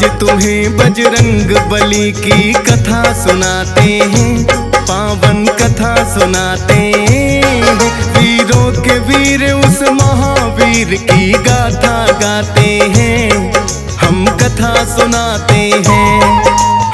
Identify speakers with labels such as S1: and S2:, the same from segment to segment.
S1: आज तुम्हें बजरंग बली की कथा सुनाते हैं, पावन कथा सुनाते हैं। वीरों के वीर उस महावीर की गाथा गाते हैं, हम कथा सुनाते हैं।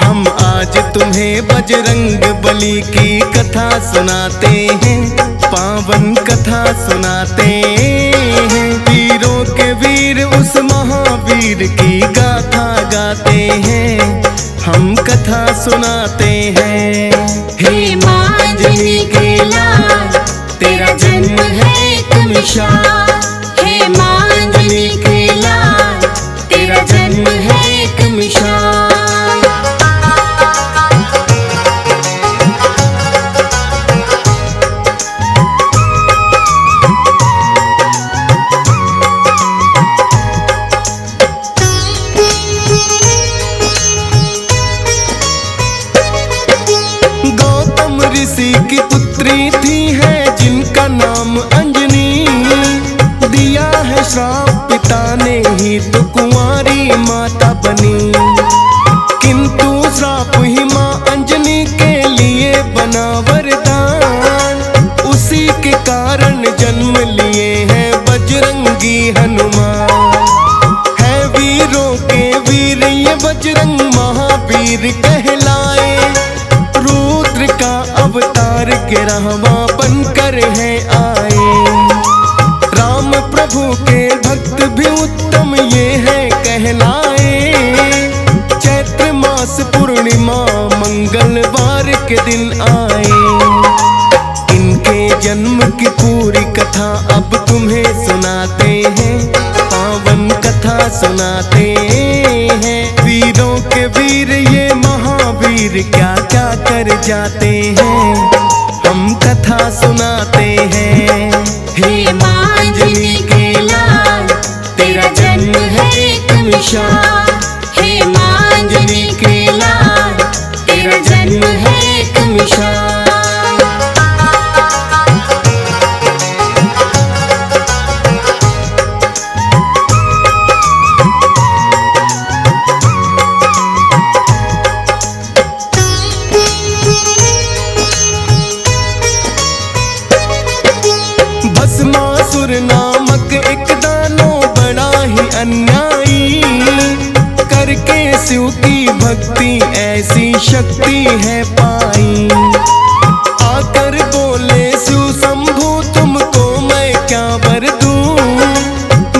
S1: हम आज तुम्हें बजरंग बली की कथा सुनाते हैं, पावन कथा सुनाते हैं। वीरों के वीर उस महावीर की गाथा गाते हैं, हम कथा सुनाते हैं।
S2: हे माँ अंजनी के लाल, तेरा जन्म है एक मिसाल। हे माँ अंजनी के लाल, तेरा जन्म है एक मिसाल।
S1: ऋषि की पुत्री थी है जिनका नाम अंजनी, दिया है श्राप पिता ने ही तो कुंवारी माता बनी। किंतु श्राप ही माँ अंजनी के लिए बना वरदान, उसी के कारण जन्म लिए हैं बजरंगी हनुमान। है वीरों के वीर ये बजरंग महावीर कहलाए, रुद्र का अवतार गिरहवा बनकर है आए। राम प्रभु के भक्त भी उत्तम ये है कहलाए। चैत्र मास पूर्णिमा मंगलवार के दिन आए, इनके जन्म की पूरी कथा अब तुम्हें सुनाते हैं, पावन कथा सुनाते हैं। वीरों के वीर ये महावीर क्या क्या कर जाते हैं, हम कथा सुनाते हैं।
S2: हे माँ अंजनी के लाल, तेरा जन्म है एक मिसाल। हे माँ अंजनी के लाल, तेरा जन्म है एक मिसाल।
S1: भस्मासुर नामक एक दानो बड़ा ही अन्यायी, करके शिव की भक्ति ऐसी शक्ति है पाई। आकर बोले शिव शंभु तुमको मैं क्या वर दूं,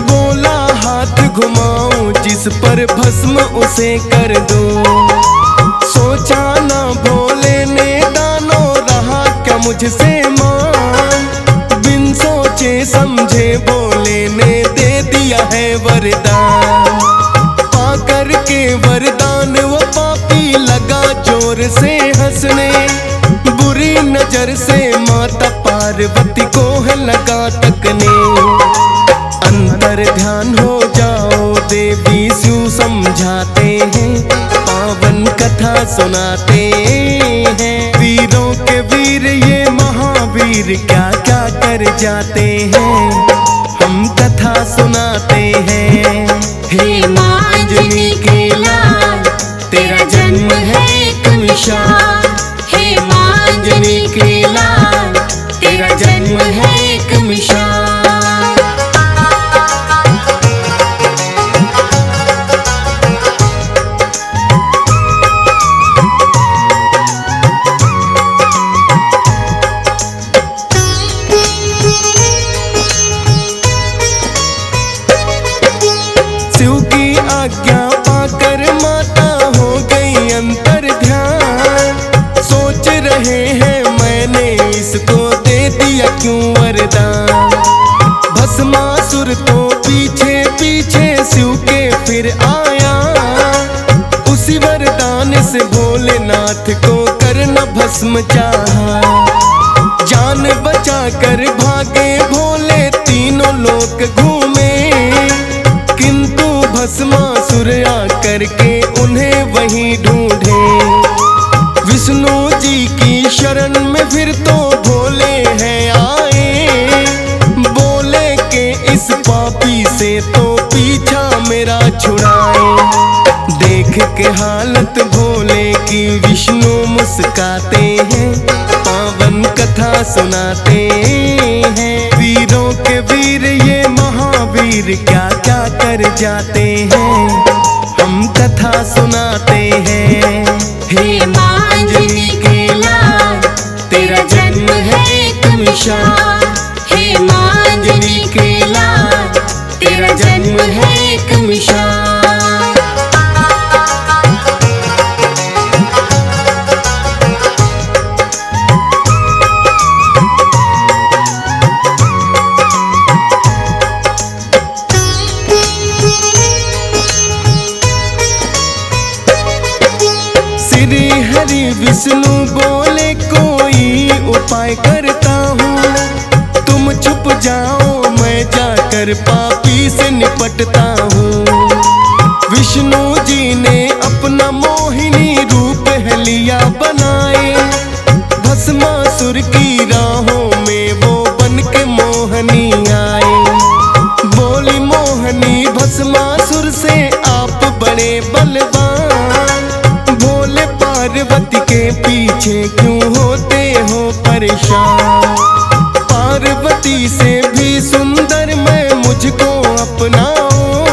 S1: बोला हाथ घुमाऊं जिस पर भस्म उसे कर दूं। सोचा ना भोले ने दानो रहा क्या मुझसे मान, बिन सोचे समझे बोले ने दे दिया है वरदान। पाकर के वरदान वो पापी लगा जोर से हंसने, बुरी नजर से माता पार्वती को है लगा तकने। अंतर ध्यान हो जाओ देवी शिव समझाते हैं, पावन कथा सुनाते हैं। वीरों के वीर ये महावीर क्या क्या कर जाते हैं, हम कथा सुनाते हैं।
S2: हे माँ अंजनी के लाल, तेरा जन्म है एक मिसाल। हे माँ अंजनी के लाल, तेरा जन्म है एक मिसाल।
S1: शिव की आज्ञा पाकर माता हो गई अंतर ध्यान, सोच रहे हैं मैंने इसको दे दिया क्यों वरदान। भस्मासुर तो पीछे पीछे शिव के फिर आया, उसी वरदान से भोलेनाथ को करना भस्म चाहा। जान बचा कर भागे भोले तीनों लोक घूमे, किंतु भस्मासुर आकर के उन्हें वहीं ढूंढे। विष्णु जी की शरण में फिर तो भोले हैं आए, बोले के इस पापी से तो पीछा मेरा छुड़ाए। देख के हालत भोले की विष्णु मुस्काते हैं, पावन कथा सुनाते हैं। वीरों के वीर ये महावीर क्या क्या कर जाते हैं, हम कथा सुनाते हैं।
S2: हे माँ अंजनी के लाल, तेरा जन्म है एक मिसाल। हे माँ अंजनी के लाल, तेरा जन्म है एक मिसाल।
S1: श्री हरि विष्णु बोले कोई उपाय करता हूँ, तुम छुप जाओ मैं जाकर पापी से निपटता हूँ। विष्णु जी ने अपना मोहिनी रूप हलिया बनाए, भस्मासुर की राहों में वो बन के मोहनी आए। बोली मोहनी भस्मासुर से आप बड़े बलवान, भोले पार्वती के पीछे क्यों होते हो परेशान। पार्वती से भी सुंदर मैं मुझको अपनाओ,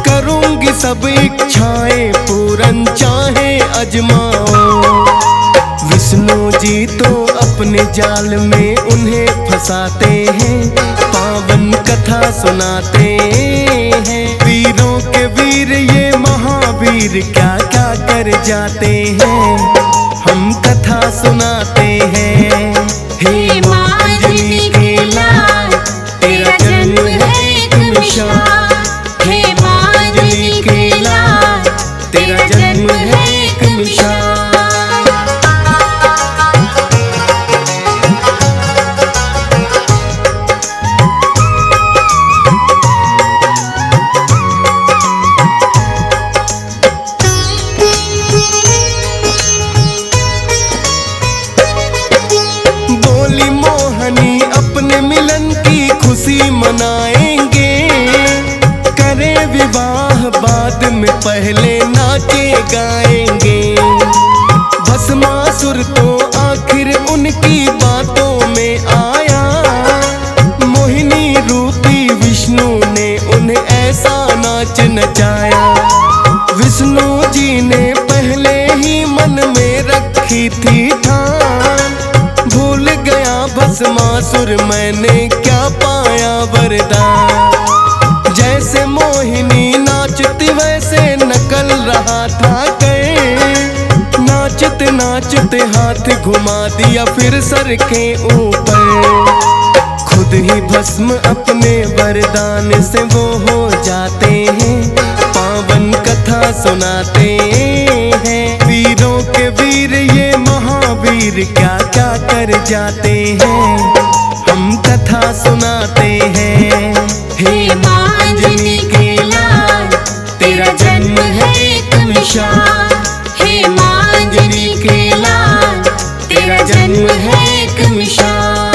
S1: करूंगी सब इच्छाएं पूरन चाहे अजमाओ। विष्णु जी तो अपने जाल में उन्हें फंसाते हैं, पावन कथा सुनाते हैं। वीरों के वीर ये महावीर क्या क्या कर जाते हैं, हम कथा सुनाते हैं।
S2: हे माँ अंजनी के लाल, तेरा जन्म है एक मिसाल। हे माँ अंजनी के लाल, तेरा जन्म है एक मिसाल।
S1: बोली मोहनी अपने मिलन की खुशी मनाएंगे, करें विवाह बाद में पहले नाचे गाएंगे। भस्मासुर तो आखिर उनकी बातों में आया, मोहिनी रूपी विष्णु ने उन्हें ऐसा नाच नचाया। विष्णु जी ने पहले ही मन में रखी थी ठान, भूल गया भस्मासुर मैंने क्या पाया वरदान। जैसे मोहिनी नाचती वैसे नकल रहा था कहीं, नाचते नाचते हाथ घुमा दिया फिर सर के ऊपर। खुद ही भस्म अपने वरदान से वो हो जाते हैं, पावन कथा सुनाते हैं। वीरों के वीर ये महावीर क्या क्या कर जाते हैं, हम कथा सुनाते हैं।
S2: हे माँ अंजनी के लाल, तेरा जन्म है एक मिसाल। हे माँ अंजनी के लाल, तेरा जन्म है एक मिसाल।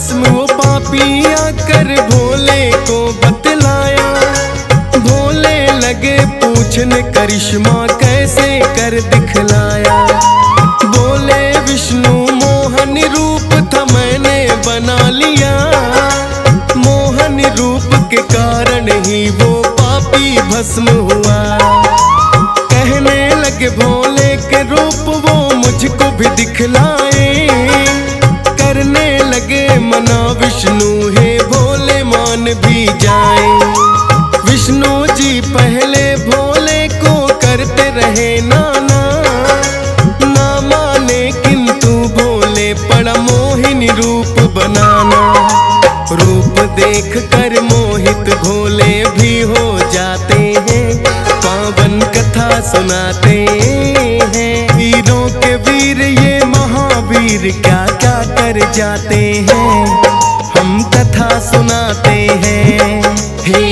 S1: वो पापी आकर भोले को बतलाया, भोले लगे पूछने करिश्मा कैसे कर दिखलाया। बोले विष्णु मोहन रूप था मैंने बना लिया, मोहन रूप के कारण ही वो पापी भस्म हुआ। कहने लगे भोले के रूप वो मुझको भी दिखलाए, करने लगे मना विष्णु हे भोले मान भी जाए। विष्णु जी पहले भोले को करते रहे नाना, ना माने किंतु भोले पड़ा मोहिनी रूप बनाना। रूप देख कर मोहित भोले भी हो जाते हैं, पावन कथा सुनाते हैं। वीरों के वीर ये महावीर क्या क्या कर जाते हैं, हम कथा सुनाते हैं।
S2: हे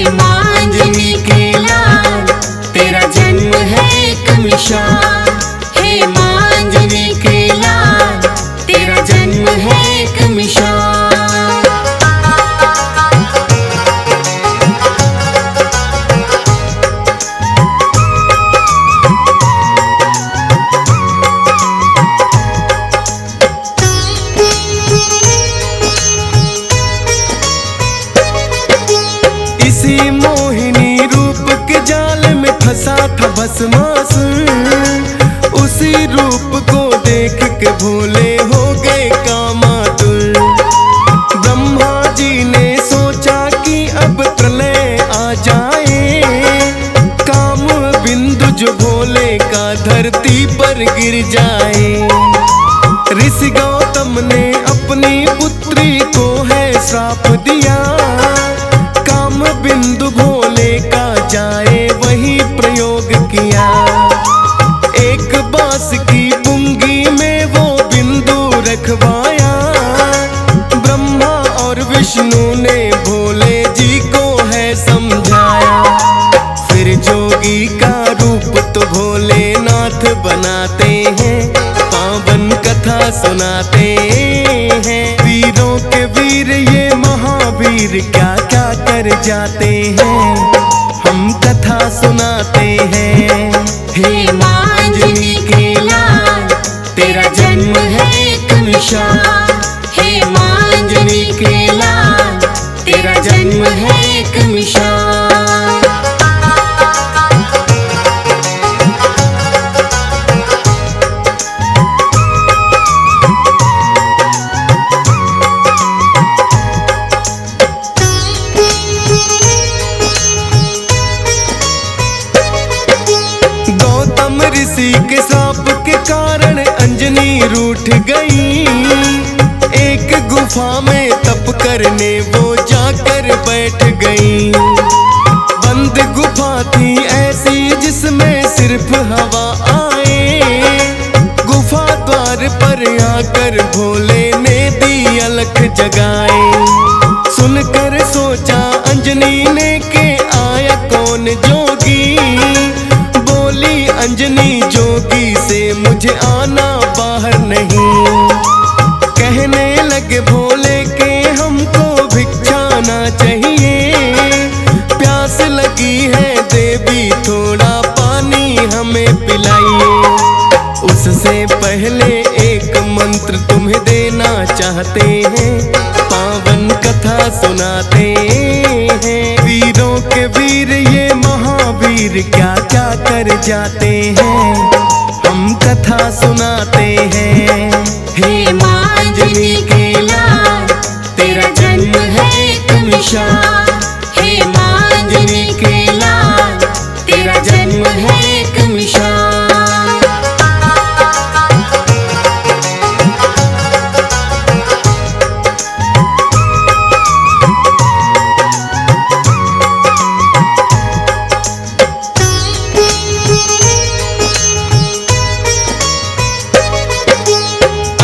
S1: उसी मोहिनी रूप के जाल में फंसा था भस्मासुर। उसी रूप को देख के भोले हो गए कामातुर। ब्रह्मा जी ने सोचा कि अब प्रलय आ जाए, काम बिंदु जो भोले का धरती पर गिर जाए। ऋषि गौतम ने अपनी पुत्री को है श्राप दिया, काम बिंदु भोले का जाए वही प्रयोग किया। एक बांस की पुंगी में वो बिंदु रखवाया, ब्रह्मा और विष्णु ने भोले जी को है समझाया। फिर जोगी का रूप तो भोलेनाथ बनाते हैं, पावन कथा सुनाते हैं। वीरों के वीर ये महावीर क्या क्या कर जाते हैं, हम कथा सुनाते हैं।
S2: हे माँ अंजनी के लाल, तेरा जन्म है एक मिसाल। हे माँ अंजनी के लाल, तेरा जन्म है एक मिसाल।
S1: गौतम ऋषि के श्राप के कारण अंजनी रूठ गई। एक गुफा में तप करने वो जाकर बैठ गई। बंद गुफा थी ऐसी जिसमें सिर्फ हवा आए। गुफा द्वार पर आकर भोले ने दी अलख जगाए। सुनकर सोचा अंजनी ने के आया कौन जोगी। बोली अंजनी जोगी से मुझे आना बाहर नहीं। कहने लगे भोले के हमको भिक्षाना चाहिए। प्यास लगी है देवी थोड़ा पानी हमें पिलाइए। उससे पहले एक मंत्र तुम्हें देना चाहते हैं, पावन कथा सुनाते हैं। वीरों के वीर ये महावीर क्या क्या कर जाते हैं, हम कथा सुनाते हैं।
S2: हे माँ अंजनी के लाल, तेरा जन्म है एक मिसाल। हे माँ अंजनी के लाल, तेरा जन्म है एक मिसाल।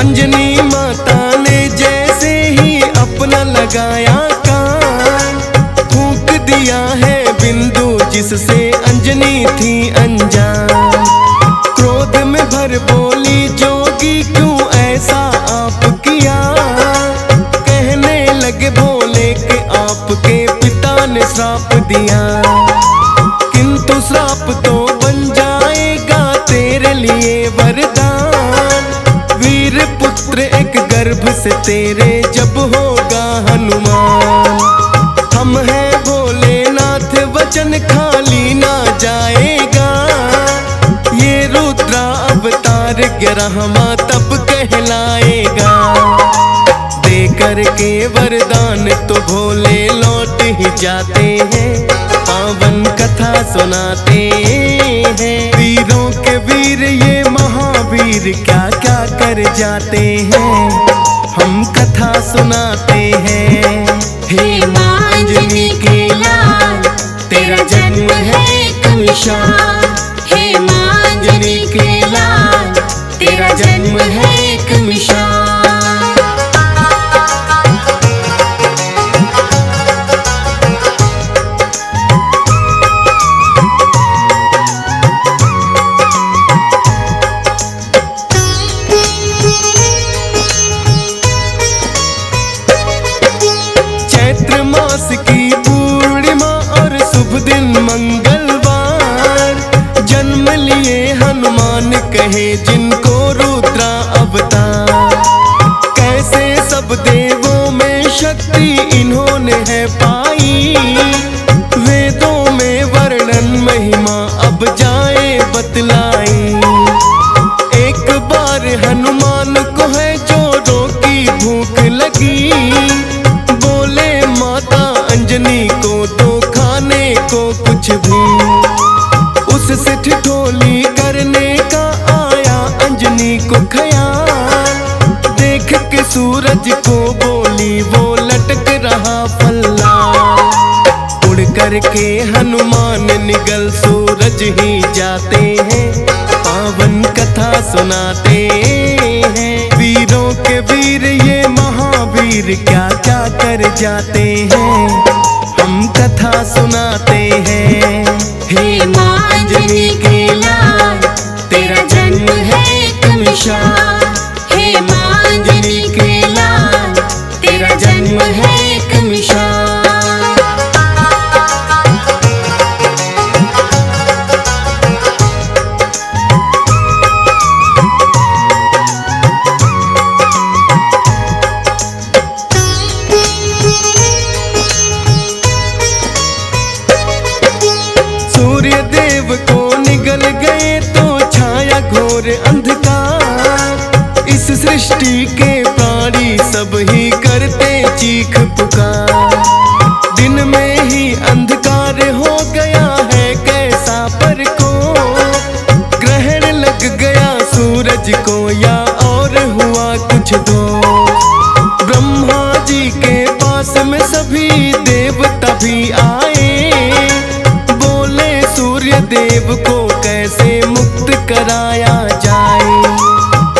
S1: अंजनी माता ने जैसे ही अपना लगाया कान, फूंक दिया है बिंदु जिससे अंजनी थी अनजान। क्रोध में भर बोली जोगी क्यों ऐसा आप किया। कहने लगे भोले के आपके पिता ने श्राप दिया, किंतु श्राप तो बन जाएगा तेरे लिए वरदान। वीर पुत्र एक गर्भ से तेरे जब होगा हनुमान। हम हैं भोलेनाथ वचन खाली ना जाएगा। ये रुद्रा अवतार 11वां तब कहलाएगा। दे करके वरदान तो भोले लौट ही जाते हैं, पावन कथा सुनाते हैं। वीरों के वीर ये महावीर क्या क्या कर जाते हैं, हम कथा सुनाते हैं।
S2: हे माँ अंजनी के लाल, तेरा जन्म है एक मिसाल। हे माँ अंजनी के लाल, तेरा जन्म है एक मिसाल।
S1: चैत्र मास की पूर्णिमा और शुभ दिन मंगलवार, जन्म लिए हनुमान कहे जिनको रुद्रा अवतार। कैसे सब देवों में शक्ति इन्होंने है पाई, तो खाने को कुछ भी। उससे ठिठोली करने का आया अंजनी को ख्याल। देख के सूरज को बोली वो लटक रहा फल्ला। उड़ करके हनुमान निगल सूरज ही जाते हैं, पावन कथा सुनाते हैं। वीरों के वीर ये महावीर क्या क्या कर जाते हैं, हम कथा सुनाते हैं।
S2: हे माँ अंजनी के लाल, तेरा जन्म है एक मिसाल। हे माँ अंजनी के लाल, तेरा जन्म है एक मिसाल।
S1: सूर्य देव को निगल गए तो छाया घोर अंधकार। इस सृष्टि के प्राणी सब ही करते चीख पुकार। दिन में ही अंधकार हो गया है कैसा पर को। ग्रहण लग गया सूरज को या और हुआ कुछ दो। ब्रह्मा जी के पास में सभी देवता भी आए। देव को कैसे मुक्त कराया जाए।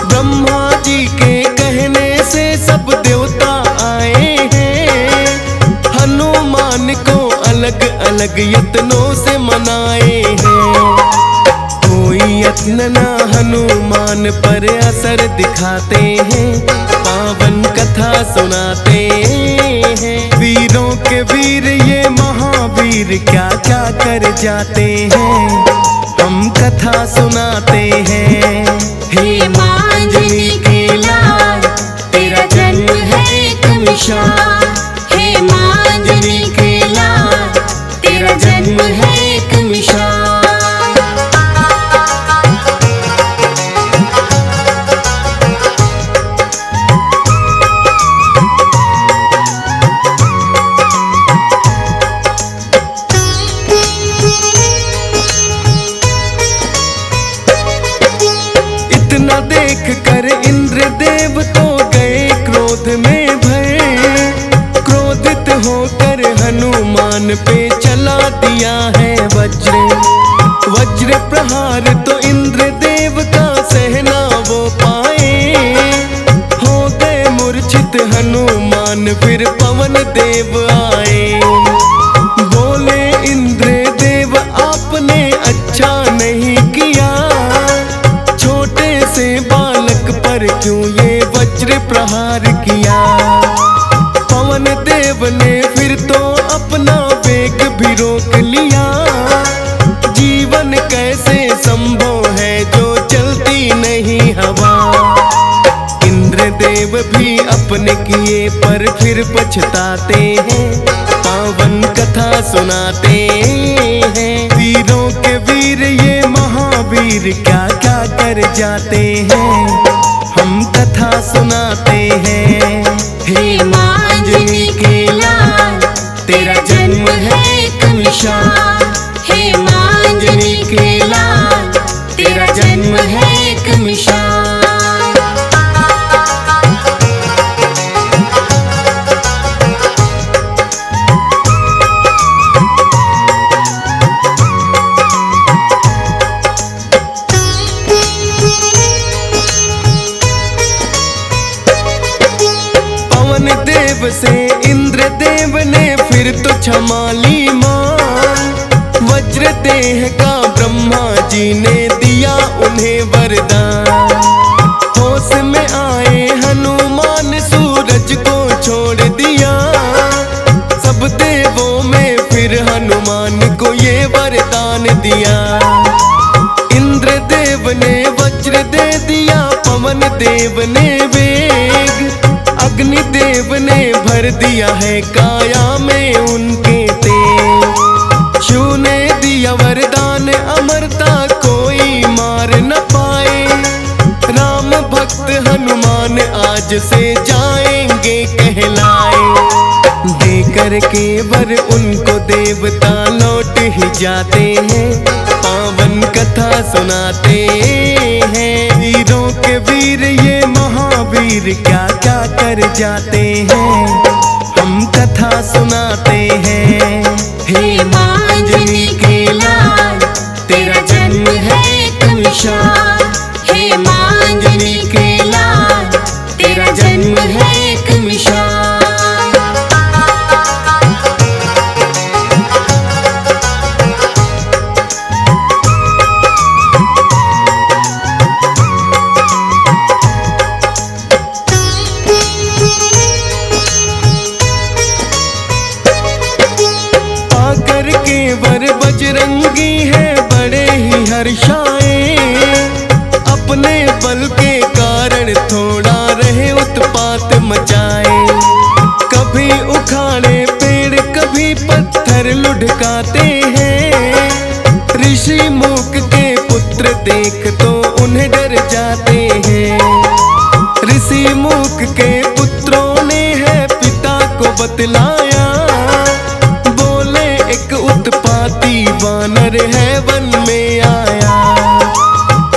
S1: ब्रह्मा जी के कहने से सब देवता आए हैं। हनुमान को अलग अलग यत्नों से मनाए हैं। कोई यत्न ना हनुमान पर असर दिखाते हैं, पावन कथा सुनाते हैं। वीरों के वीर ये महावीर क्या क्या कर जाते हैं, हम कथा सुनाते हैं।
S2: हे माँ अंजनी के लाल, तेरा जन्म है एक मिसाल। हे माँ अंजनी के लाल, तेरा जन्म है एक मिसाल।
S1: देख कर इंद्र देव तो गए क्रोध में भय। क्रोधित होकर हनुमान पे चला दिया है वज्र। वज्र प्रहार तो इंद्र देव का सहना वो पाए। हो गए मूर्छित हनुमान फिर पवन देव आए। बोले इंद्र देव आपने अच्छा नहीं किया। बालक पर क्यों ये वज्र प्रहार किया। पवन देव ने फिर तो अपना वेग भी रोक लिया। जीवन कैसे संभव है जो चलती नहीं हवा। इंद्र देव भी अपने किए पर फिर पछताते हैं, पावन कथा सुनाते हैं। वीरों के वीर ये महावीर क्या क्या कर जाते हैं, हम कथा सुनाते हैं।
S2: हे माँ अंजनी के लाल, तेरा जन्म है एक मिसाल। हे माँ अंजनी के लाल, तेरा जन्म है एक मिसाल।
S1: देव से इंद्र देव ने फिर तो क्षमा ली मान। वज्र देह का ब्रह्मा जी ने दिया उन्हें वरदान। होश में आए हनुमान सूरज को छोड़ दिया। सब देवों में फिर हनुमान को ये वरदान दिया। इंद्र देव ने वज्र दे दिया, पवन देव ने वेग। अग्नि देव ने भर दिया है काया में उनके तेज। शिव ने दिया वरदान अमरता कोई मार न पाए। राम भक्त हनुमान आज से जाएंगे कहलाए। देकर पाकर के वर उनको देवता लौट ही जाते हैं। पावन कथा सुनाते हैं, वीरों के वीर ये महावीर क्या क्या कर जाते हैं। हम कथा सुनाते हैं।
S2: हे माँ अंजनी के लाल, तेरा जन्म है एक मिसाल। हे माँ अंजनी के लाल, तेरा जन्म है एक मिसाल।
S1: वर बजरंगी है बड़े ही हर्षाए, अपने बल के कारण थोड़ा रहे उत्पात मचाए। कभी उखाड़े पेड़ कभी पत्थर लुढ़काते हैं। ऋषि मूक के पुत्र देख तो उन्हें डर जाते हैं। ऋषि मूक के पुत्रों ने है पिता को बतलाया, एक उत्पाती वानर है वन में आया।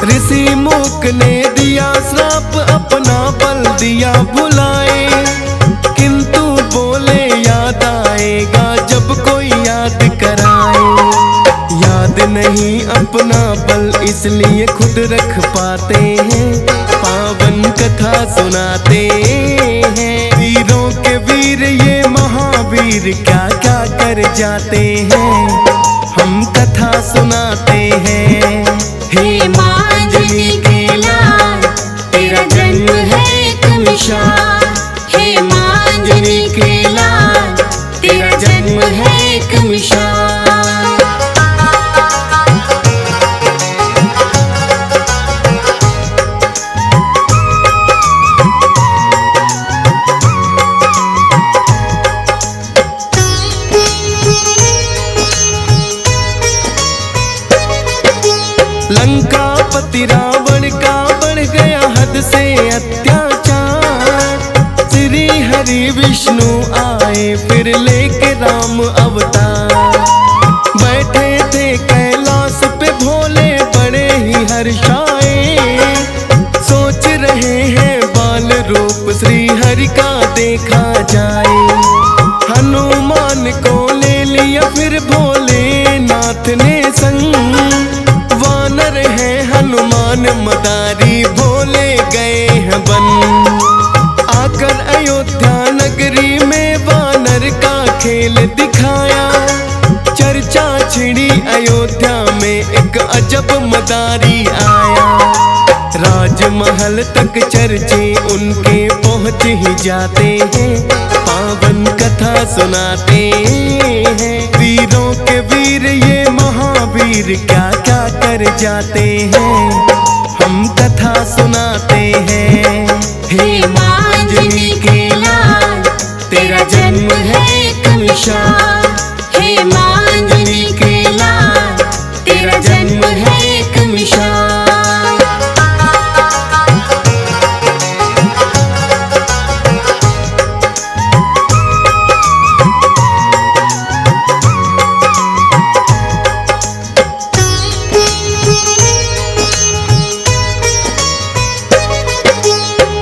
S1: ऋषि मूक ने दिया श्राप अपना बल दिया भुलाए, किंतु बोले याद आएगा जब कोई याद कराए। याद नहीं अपना बल इसलिए खुद रख पाते हैं। पावन कथा सुनाते हैं, वीरों के वीर ये महावीर क्या क्या कर जाते हैं। हम कथा सुनाते हैं।
S2: हे माँ अंजनी के लाल, तेरा जन्म है एक मिसाल। हे माँ अंजनी के लाल, तेरा जन्म है एक मिसाल।
S1: लंकापति रावण का बढ़ गया हद से अत्याचार। श्री हरि विष्णु आए फिर लेके राम अवतार। बैठे थे कैलाश पे भोले बड़े ही हर्षाए, सोच रहे हैं बाल रूप श्री हरि का देखा जाए। हनुमान को ले लिया फिर भोलेनाथ ने संग, वानर है हनुमान मदारी भोले गए हैं वन। आकर अयोध्या नगरी में वानर का खेल दिखाया, चर्चा छिड़ी अयोध्या में एक अजब मदारी आया। राजमहल तक चर्चे उनके पहुँच ही जाते हैं। पावन कथा सुनाते हैं, वीरों के वीर ये महावीर क्या क्या कर जाते हैं। हम कथा सुनाते हैं।
S2: हे माँ अंजनी के लाल, तेरा जन्म है एक मिसाल। हे माँ अंजनी के लाल, तेरा जन्म है एक मिसाल।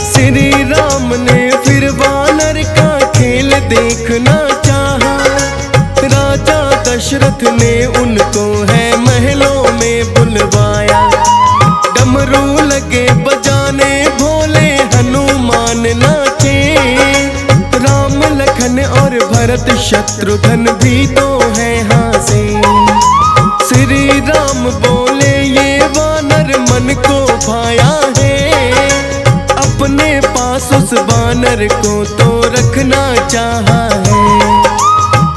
S1: श्री राम ने फिर वानर का खेल देखना चाहा। राजा दशरथ ने उनको है महलों में बुलवाया। डमरू लगे बजाने भोले हनुमान नाचे। राम लखन और भरत शत्रुघ्न भी तो है हासे। श्री राम बोले ये वानर मन को भाया है, अपने पास उस वानर को तो रखना चाहा है।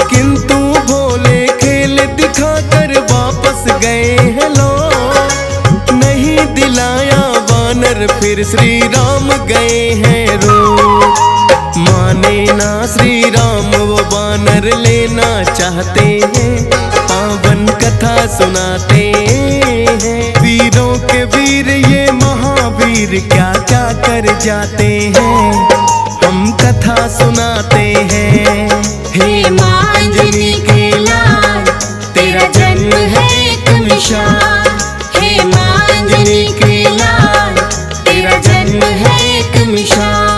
S1: किंतु भोले खेल दिखाकर वापस गए हैं लोग, नहीं दिलाया वानर फिर श्री राम गए हैं रो। माने ना श्री राम वो वानर लेना चाहते हैं। पावन कथा सुनाते हैं, वीरों के वीर ये महावीर क्या क्या कर जाते हैं। हम कथा सुनाते हैं।
S2: हे माँ अंजनी के लाल तेरा जन्म है एक मिसाल। हे माँ अंजनी के लाल तेरा जन्म है एक मिसाल।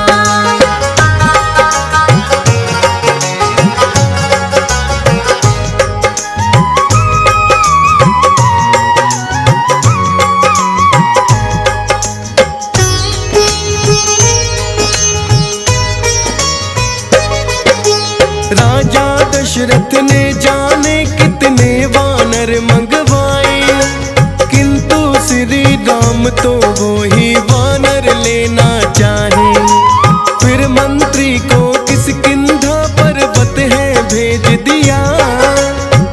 S1: राजा दशरथ ने जाने कितने वानर मंगवाए, किंतु श्री राम तो वो ही वानर लेना चाहे। फिर मंत्री को किष्किंधा पर्वत है भेज दिया,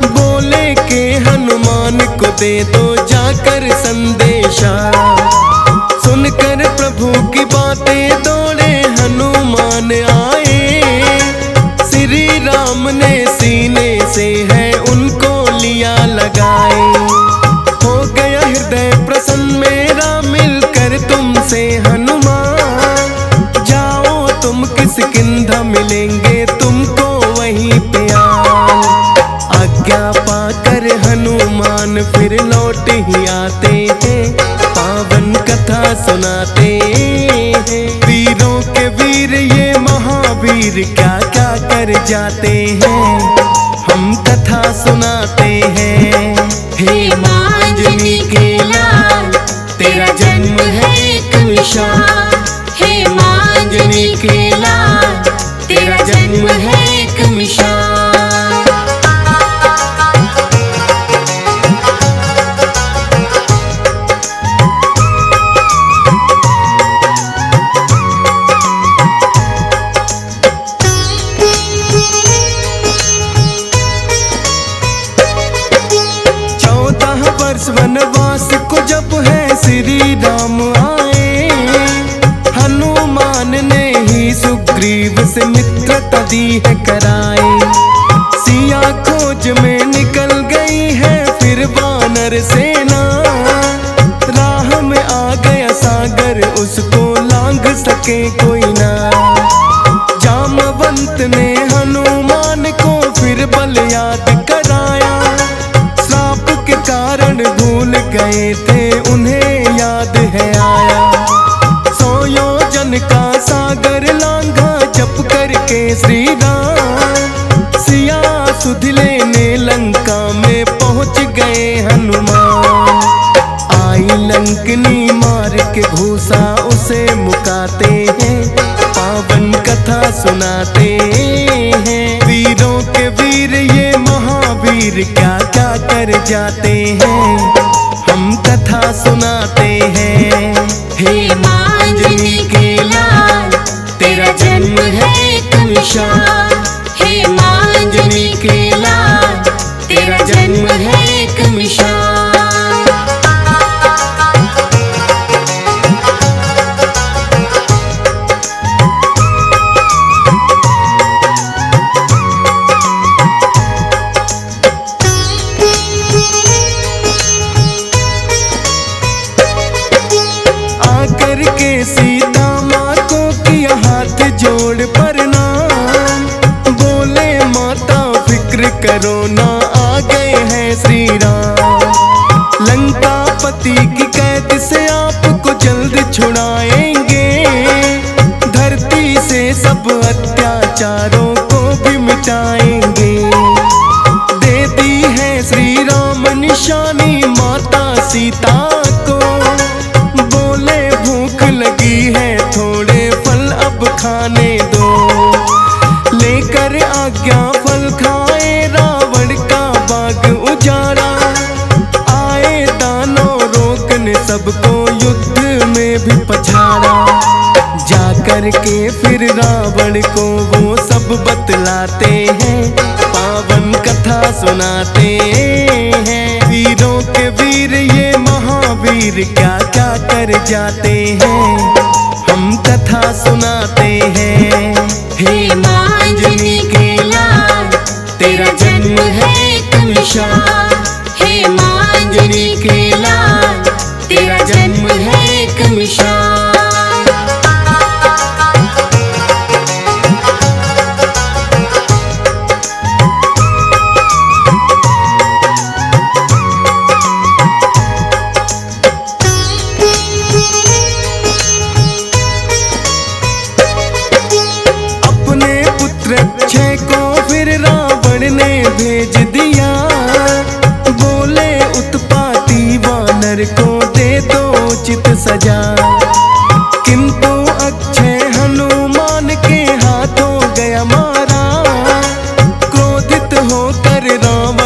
S1: बोले के हनुमान को दे दो जाकर संदेशा। सुनकर प्रभु की बातें दौड़े हनुमान आए, श्री राम ने सीने से है उनको लिया लगाए। हो गया हृदय प्रसन्न मेरा मिलकर तुमसे हनुमान, जाओ तुम किष्किंधा मिलेंगे तुमको वहीं पे आन। आज्ञा पाकर हनुमान फिर लौट ही आते हैं, पावन कथा सुनाते हैं। वीरों के वीर ये महावीर क्या क्या कर जाते हैं, हम कथा सुनाते हैं।
S2: हे माँ अंजनी के लाल तेरा जन्म है एक मिसाल। हे माँ अंजनी के लाल तेरा जन्म है एक मिसाल।
S1: वनवास को जब है श्री राम आए, हनुमान ने ही सुग्रीव से मित्रता दी है कराए। सिया खोज में निकल गई है फिर वानर सेना, राह में आ गया सागर उसको लांघ सके कोई ना। जामवंत ने हनुमान को फिर बल याद कराया, के कारण भूल गए थे उन्हें याद है आया। 100 योजन का सागर लांघा जप करके श्री राम, सिया सुध लेने लंका में पहुंच गए हनुमान। आई लंकनी मार के भूसा उसे मुकाते हैं, पावन कथा सुनाते हैं। वीरों के वीर ये महावीर क्या क्या कर जाते हैं, हम कथा सुनाते हैं।
S2: हे माँ अंजनी के लाल तेरा जन्म है एक मिसाल। हे माँ अंजनी के लाल तेरा जन्म है एक मिसाल।
S1: सीता माँ को किया हाथ जोड़ प्रणाम, बोले माता फिक्र करो ना आ गए हैं श्री राम। लंका पति की कैद से आपको जल्द छुड़ाएंगे, धरती से सब अत्याचारों को भी मिटाएंगे। दे दी है श्री राम निशानी माता सीता को, बोले भूख लगी है थोड़े फल अब खाने दो। लेकर आज्ञा फल खाए रावण का बाग उजाड़ा, आए दानव रोकने सबको युद्ध में भी पछाड़ा। जाकर के फिर रावण को वो सब बतलाते हैं, पावन कथा सुनाते हैं। वीरों के वीर ये महावीर क्या क्या कर जाते हैं, हम कथा सुनाते हैं।
S2: हे माँ अंजनी के लाल तेरा जन्म है एक मिसाल। हे माँ अंजनी के लाल तेरा जन्म है एक मिसाल।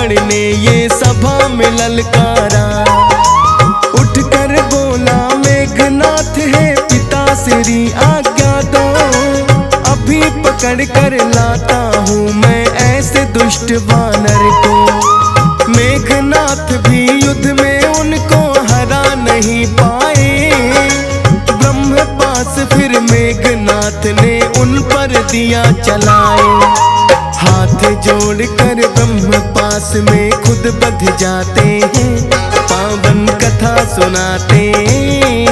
S1: रावण ने ये सभा में ललकारा। उठकर बोला मेघनाथ है पिता श्री आज्ञा दो, अभी पकड़ कर लाता हूँ मैं ऐसे दुष्ट वानर को। मेघनाथ भी युद्ध में उनको हरा नहीं पाए। ब्रह्म पास फिर मेघनाथ ने उन पर दिया चलाए। हाथ जोड़कर ब्रह्म पास में खुद बध जाते हैं, पावन कथा सुनाते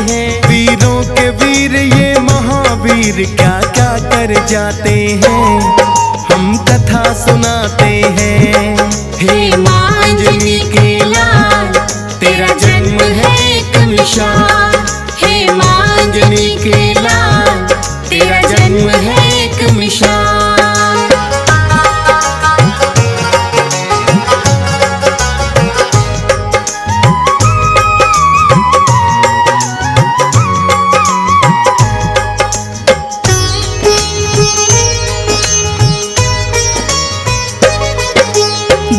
S1: हैं। वीरों के वीर ये महावीर क्या क्या कर जाते हैं, हम कथा सुनाते हैं।
S2: हे माँ अंजनी के लाल, तेरा जन्म है एक मिसाल। हे माँ अंजनी के लाल, तेरा जन्म है एक मिसाल।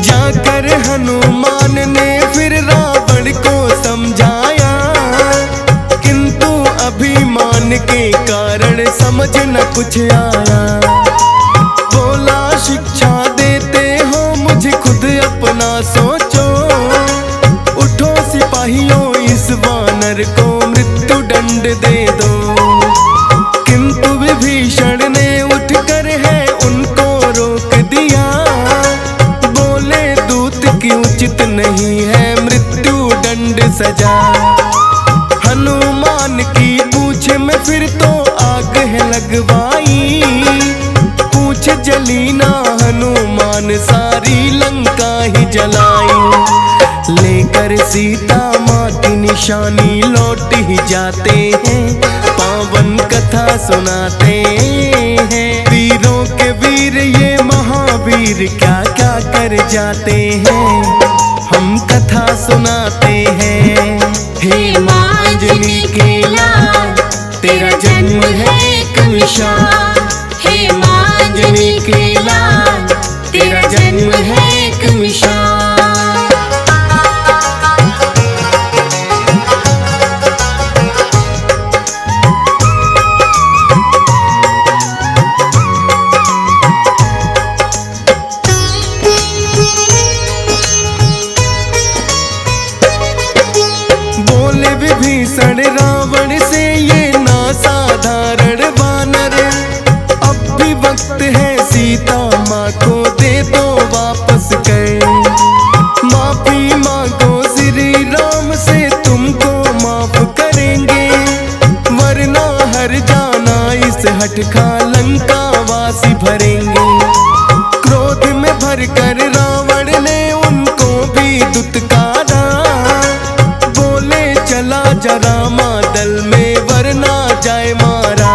S1: जाकर हनुमान ने फिर रावण को समझाया, किंतु अभिमान के कारण समझ न कुछ आया। बोला शिक्षा देते हो मुझे खुद अपना सोचो, उठो सिपाहियों इस वानर को मृत्यु दंड दे दो। किंतु विभीषण ने उठकर है उनको रोक दिया। उचित नहीं है मृत्यु दंड सजा। हनुमान की पूछ में फिर तो आग है लगवाई। पूछ जली ना हनुमान सारी लंका ही जलाई। लेकर सीता माँ की निशानी लौट ही जाते हैं, पावन कथा सुनाते हैं। वीरों के वीर ये महावीर क्या क्या कर जाते हैं, हम कथा सुनाते हैं।
S2: हे माँ अंजनी के लाल, तेरा जन्म है एक मिसाल। हे माँ अंजनी के लाल, तेरा जन्म है एक मिसाल।
S1: विभीषण रावण से ये ना साधारण वानर, अब भी वक्त है सीता माँ को दे दो वापस कर। माफी मांगो श्री राम से तुमको माफ करेंगे, वरना हर जाना इस हठखा लंका वासी भरेंगे। क्रोध में भरकर रावण ने उनको भी दुत्कारा। चला जरा मादल में वरना जाए मारा।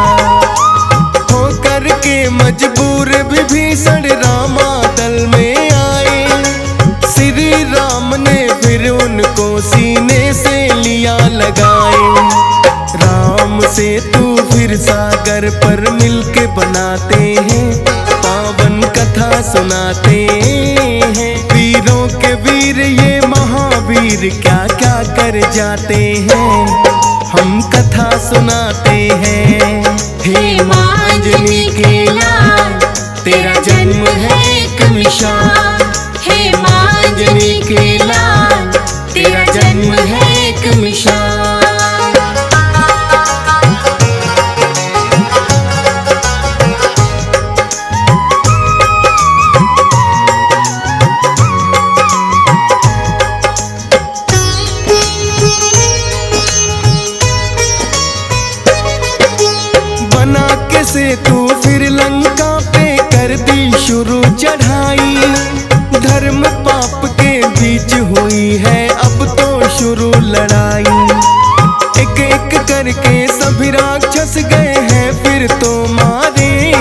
S1: होकर के मजबूर विभीषण रामादल में आए। श्री राम ने फिर उनको सीने से लिया लगाए। राम से तू फिर सागर पर मिलके बनाते हैं, पावन कथा सुनाते हैं। वीरों के वीर ये महावीर क्या क्या कर जाते हैं, हम कथा सुनाते हैं।
S2: हे माँ अंजनी के लाल, तेरा जन्म है एक मिसाल। हे माँ अंजनी के लाल, तेरा जन्म है एक मिसाल।
S1: से तू फिर लंका पे कर दी शुरू चढ़ाई। धर्म पाप के बीच हुई है अब तो शुरू लड़ाई। एक एक करके सभी राक्षस गए हैं फिर तो मारे।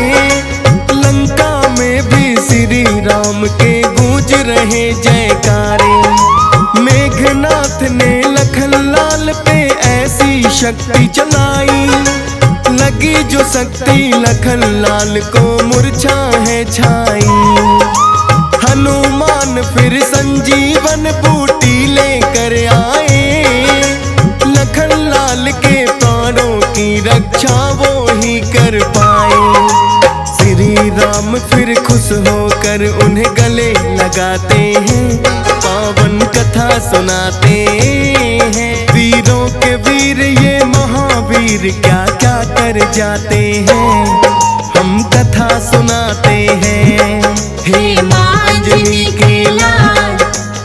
S1: लंका में भी श्री राम के गूंज रहे जयकारे। मेघनाथ ने लखनलाल पे ऐसी शक्ति चलाई, लगी जो शक्ति लखनलाल को मूर्छा है छाई। हनुमान हनुमान फिर संजीवन बूटी लेकर आए। लखन लाल के प्राणों की रक्षा वो ही कर पाए। श्री राम फिर खुश होकर उन्हें गले लगाते हैं, पावन कथा सुनाते हैं। वीरों के वीर ये महावीर क्या क्या कर जाते हैं, हम कथा सुनाते हैं।
S2: हे माँ अंजनी के लाल,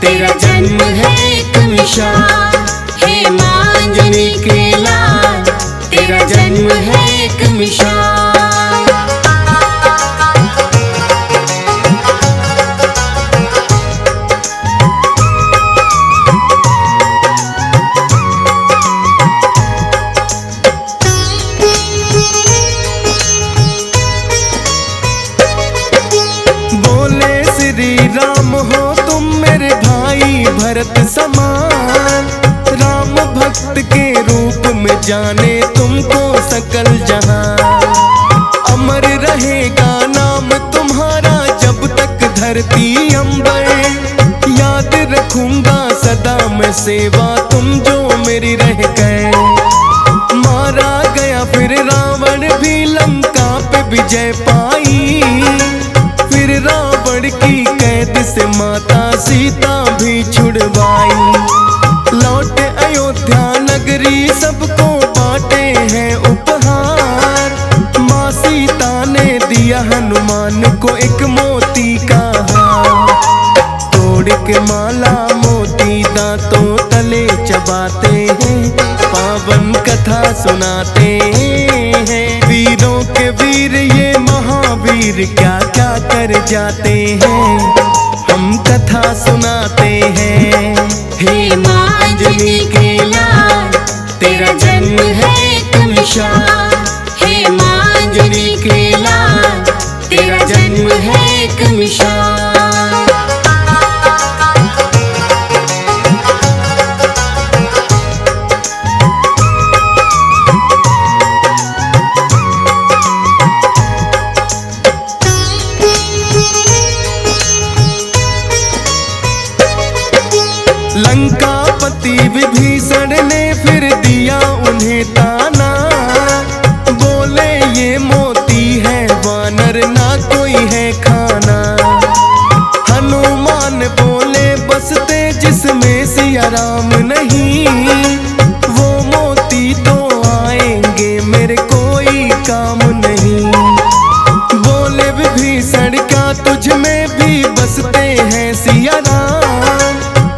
S2: तेरा जन्म है एक मिसाल। हे माँ अंजनी के लाल, तेरा जन्म है एक मिसाल।
S1: भरत समान राम भक्त के रूप में जाने तुमको सकल जहां। अमर रहेगा नाम तुम्हारा जब तक धरती अंबर। याद रखूंगा सदा मैं सेवा तुम जो मेरी रह गए। मारा गया फिर रावण भी लंका पे विजय पाई। फिर रावण की कैद से माता सीता भी छुड़वाई। लौट अयोध्या नगरी सबको बांटे हैं उपहार। माँ सीता ने दिया हनुमान को एक मोती का हार। तोड़ के माला मोती दांतों तले चबाते हैं, पावन कथा सुनाते हैं। वीरों के वीर ये महावीर क्या क्या कर जाते हैं, हम कथा सुनाते हैं।
S2: हे माँ अंजनी के लाल, तेरा जन्म है एक मिसाल। हे माँ अंजनी के लाल, तेरा जन्म है एक मिसाल।
S1: लंकापति विभीषण ने फिर दिया उन्हें ताना। बोले ये मोती है वानर ना कोई है खाना। हनुमान बोले बसते जिसमें सिया राम नहीं। वो मोती तो आएंगे मेरे कोई काम नहीं। बोले विभीषण क्या तुझ में भी बसते हैं सिया राम।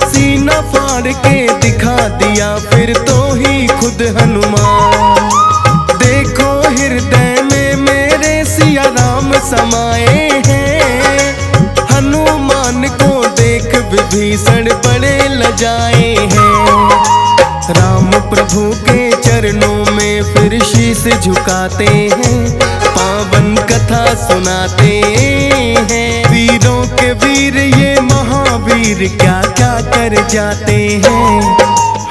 S1: सीना फाड़ के दिखा दिया फिर तो ही खुद हनुमान। देखो हृदय में मेरे सिया राम समाए हैं। हनुमान को देख विभीषण बड़े लजाए हैं। राम प्रभु के चरणों में फिर शीश झुकाते हैं, पावन कथा सुनाते हैं। वीरों के वीर ये महावीर क्या क्या कर जाते हैं,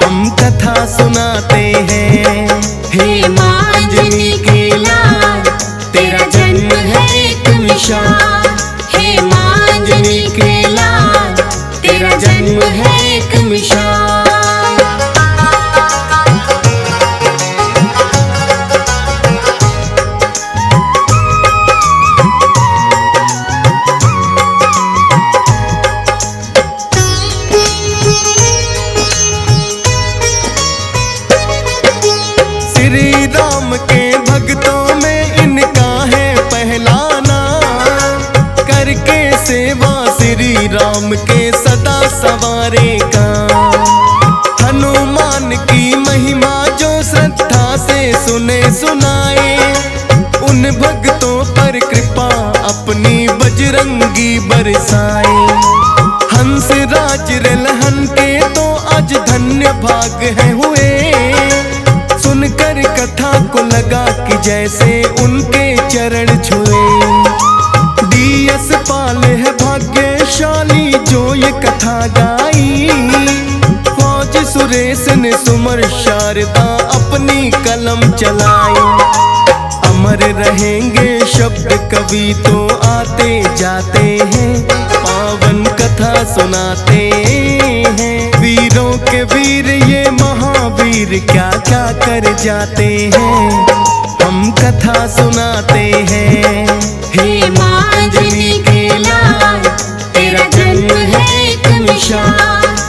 S1: हम कथा सुनाते हैं।
S2: हे माँ अंजनी के लाल, तेरा जन्म है एक मिसाल। हे माँ अंजनी के लाल, तेरा जन्म है एक मिसाल।
S1: श्री राम के भक्तों में इनका है पहला नाम। करके सेवा श्री राम के सदा सवारे का। हनुमान की महिमा जो श्रद्धा से सुने सुनाए। उन भक्तों पर कृपा अपनी बजरंगी बरसाए। हंस राज रलहन के तो आज धन्य भाग है हुए। सुनकर कथा को लगा कि जैसे उनके चरण छुए। डीएस पाल है भाग्यशाली जो ये कथा गाई। फौज सुरेश ने सुमर शारदा अपनी कलम चलाई। अमर रहेंगे शब्द कवि तो आते जाते हैं, पावन कथा कथा सुनाते हैं। वीरों के वीर ये महावीर क्या क्या कर जाते हैं, हम कथा सुनाते हैं।
S2: हे माँ अंजनी